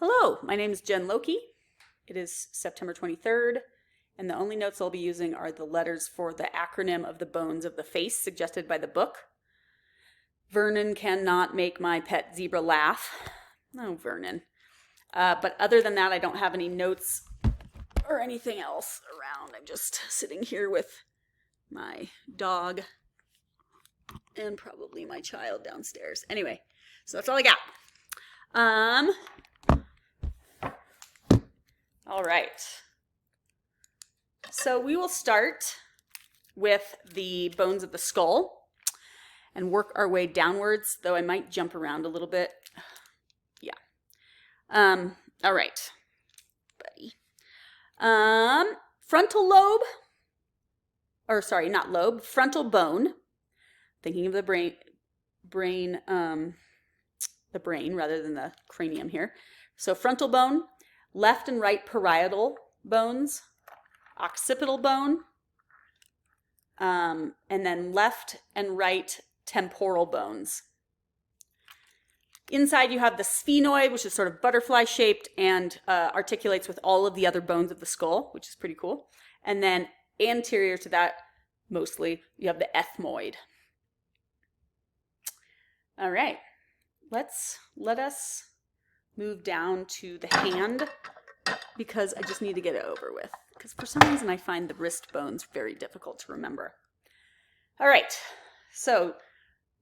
Hello, my name is Jen Loki. It is September 23rd, and the only notes I'll be using are the letters for the acronym of the bones of the face suggested by the book. Vernon cannot make my pet zebra laugh. Oh, Vernon. But other than that, I don't have any notes or anything else around. I'm just sitting here with my dog and probably my child downstairs. Anyway, so that's all I got. All right. So we will start with the bones of the skull and work our way downwards, though I might jump around a little bit. Yeah. All right, buddy. Frontal lobe, or sorry, not lobe, frontal bone. Thinking of the brain rather than the cranium here. So frontal bone, left and right parietal bones, occipital bone, and then left and right temporal bones. Inside you have the sphenoid, which is sort of butterfly shaped and articulates with all of the other bones of the skull, which is pretty cool. And then anterior to that, mostly, you have the ethmoid. All right, let us move down to the hand because I just need to get it over with. Because for some reason I find the wrist bones very difficult to remember. All right, so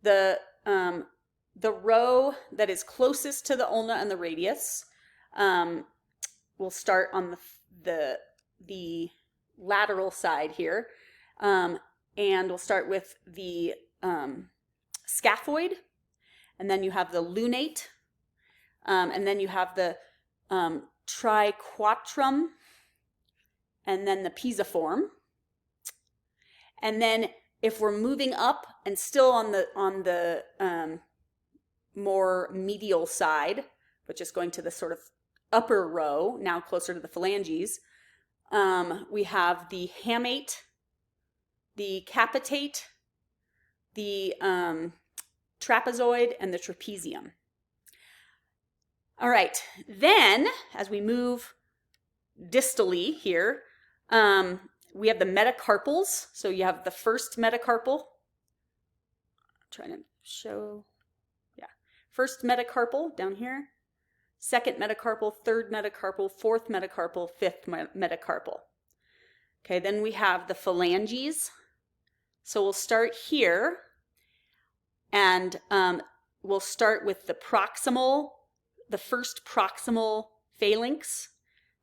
the row that is closest to the ulna and the radius will start on the lateral side here, and we'll start with the scaphoid, and then you have the lunate, and then you have the triquetrum, and then the pisiform. And then if we're moving up and still on the more medial side, but just going to the sort of upper row, now closer to the phalanges, we have the hamate, the capitate, the trapezoid, and the trapezium. All right, then as we move distally here, we have the metacarpals. So you have the first metacarpal. I'm trying to show, yeah. First metacarpal down here, second metacarpal, third metacarpal, fourth metacarpal, fifth metacarpal. Okay, then we have the phalanges. So we'll start here, and we'll start with the first proximal phalanx,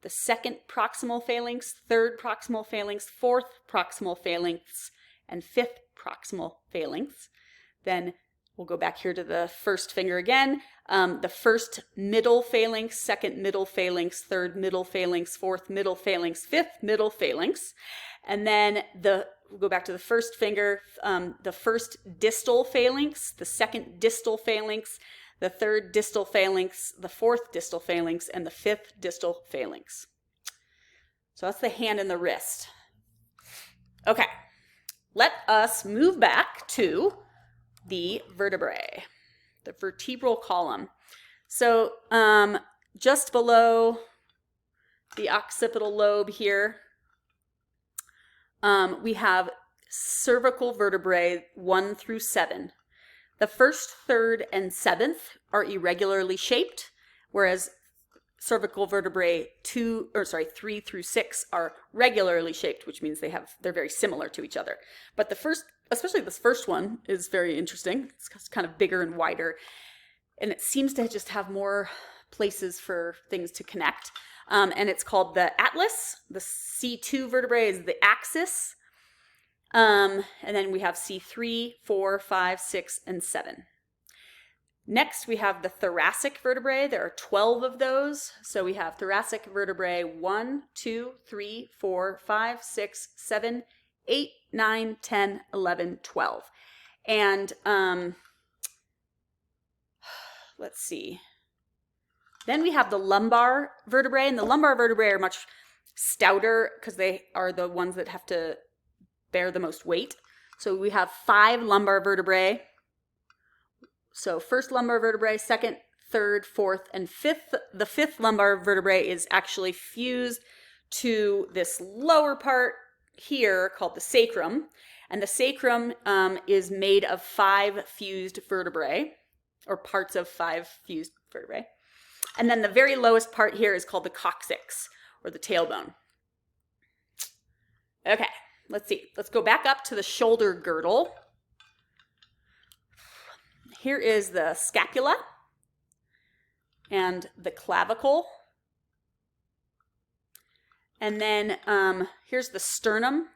the second proximal phalanx, third proximal phalanx, fourth proximal phalanx, and fifth proximal phalanx. Then we'll go back here to the first finger again. The first middle phalanx, second middle phalanx, third middle phalanx, fourth middle phalanx, fifth middle phalanx. And then we'll go back to the first finger, the first distal phalanx, the second distal phalanx, the third distal phalanx, the fourth distal phalanx, and the fifth distal phalanx. So that's the hand and the wrist. Okay, let us move back to the vertebrae, the vertebral column. So just below the occipital lobe here, we have cervical vertebrae 1 through 7. The first, third, and seventh are irregularly shaped, whereas cervical vertebrae 3 through 6 are regularly shaped, which means they're very similar to each other. But especially this first one, is very interesting. It's kind of bigger and wider, and it seems to just have more places for things to connect. And it's called the atlas. The C2 vertebrae is the axis. And then we have C3, 4, 5, 6, and 7. Next, we have the thoracic vertebrae. There are 12 of those. So we have thoracic vertebrae 1, 2, 3, 4, 5, 6, 7, 8, 9, 10, 11, 12. And let's see. Then we have the lumbar vertebrae, and the lumbar vertebrae are much stouter because they are the ones that have to bear the most weight. So we have 5 lumbar vertebrae. So first lumbar vertebrae, second, third, fourth, and fifth. The fifth lumbar vertebrae is actually fused to this lower part here called the sacrum. And the sacrum is made of 5 fused vertebrae, or parts of 5 fused vertebrae. And then the very lowest part here is called the coccyx, or the tailbone. Okay, let's see. Let's go back up to the shoulder girdle. Here is the scapula and the clavicle. And then here's the sternum.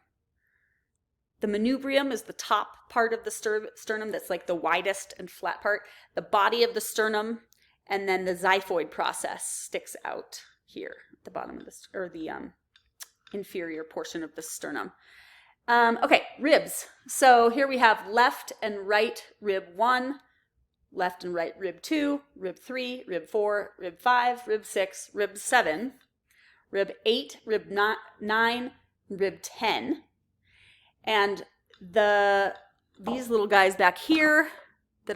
The manubrium is the top part of the sternum that's like the widest and flat part. The body of the sternum, and then the xiphoid process sticks out here at the bottom of the inferior portion of the sternum. Okay, ribs. So here we have left and right rib 1, left and right rib 2, rib 3, rib 4, rib 5, rib 6, rib 7, rib 8, rib 9, rib 10. And these little guys back here that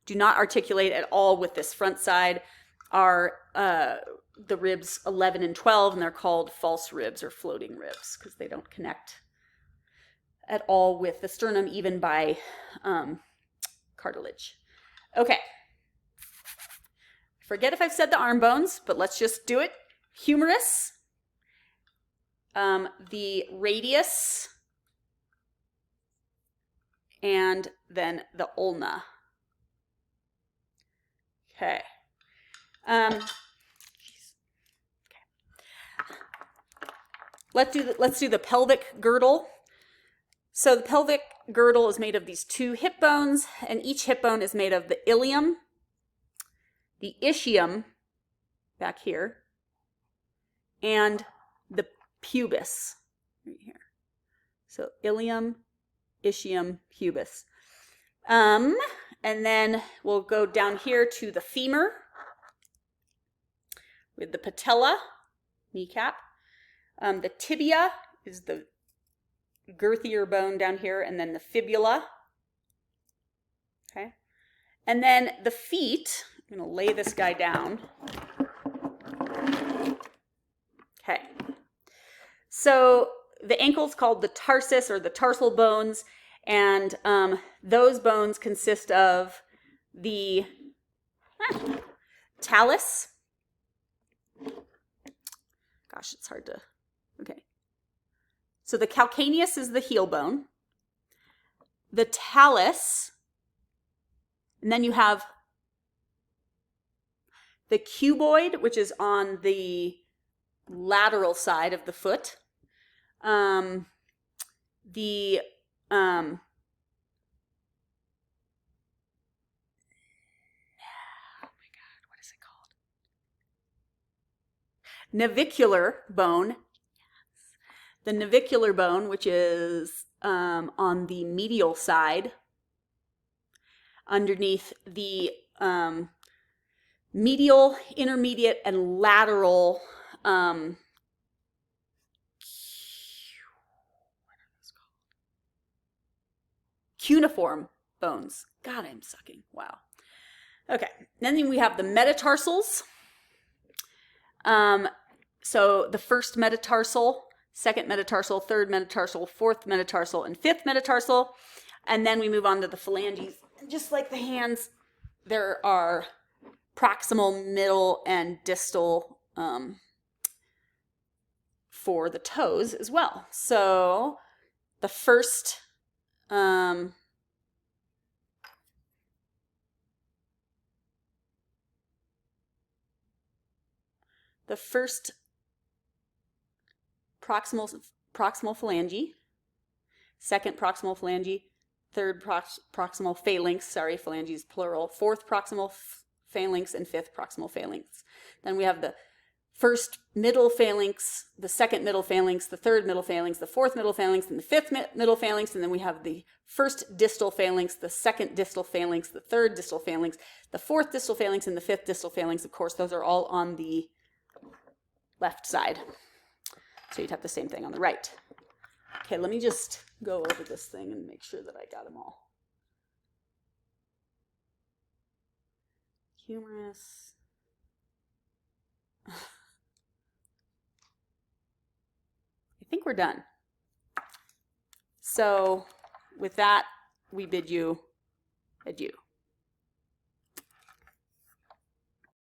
do not articulate at all with this front side are the ribs 11 and 12, and they're called false ribs or floating ribs because they don't connect at all with the sternum, even by cartilage. Okay. Forget if I've said the arm bones, but let's just do it. Humerus, the radius, and then the ulna. Okay. Let's do the pelvic girdle. So the pelvic girdle is made of these 2 hip bones, and each hip bone is made of the ilium, the ischium back here, and the pubis right here. So ilium, ischium, pubis. And then we'll go down here to the femur with the patella, kneecap. The tibia is the girthier bone down here, and then the fibula. Okay. And then the feet, I'm going to lay this guy down. Okay. So the ankle's called the tarsus, or the tarsal bones, and those bones consist of the talus. Gosh, it's hard to, okay. So the calcaneus is the heel bone, the talus, and then you have the cuboid, which is on the lateral side of the foot. The navicular bone. The navicular bone, which is on the medial side, underneath the medial, intermediate, and lateral cuneiform bones. God, I'm sucking. Wow. Okay. Then we have the metatarsals. So the first metatarsal, second metatarsal, third metatarsal, fourth metatarsal, and fifth metatarsal. And then we move on to the phalanges. Just like the hands, there are proximal, middle, and distal for the toes as well. So the first proximal phalange, second proximal phalange, third proximal phalanx, sorry, phalanges plural, fourth proximal phalanx, and fifth proximal phalanx. Then we have the first middle phalanx, the second middle phalanx, the third middle phalanx, the fourth middle phalanx, and the fifth middle phalanx. And then we have the first distal phalanx, the second distal phalanx, the third distal phalanx, the fourth distal phalanx, and the fifth distal phalanx. Of course, those are all on the left side. So you'd have the same thing on the right. Okay, let me just go over this thing and make sure that I got them all. Humerus. I think we're done. So with that, we bid you adieu.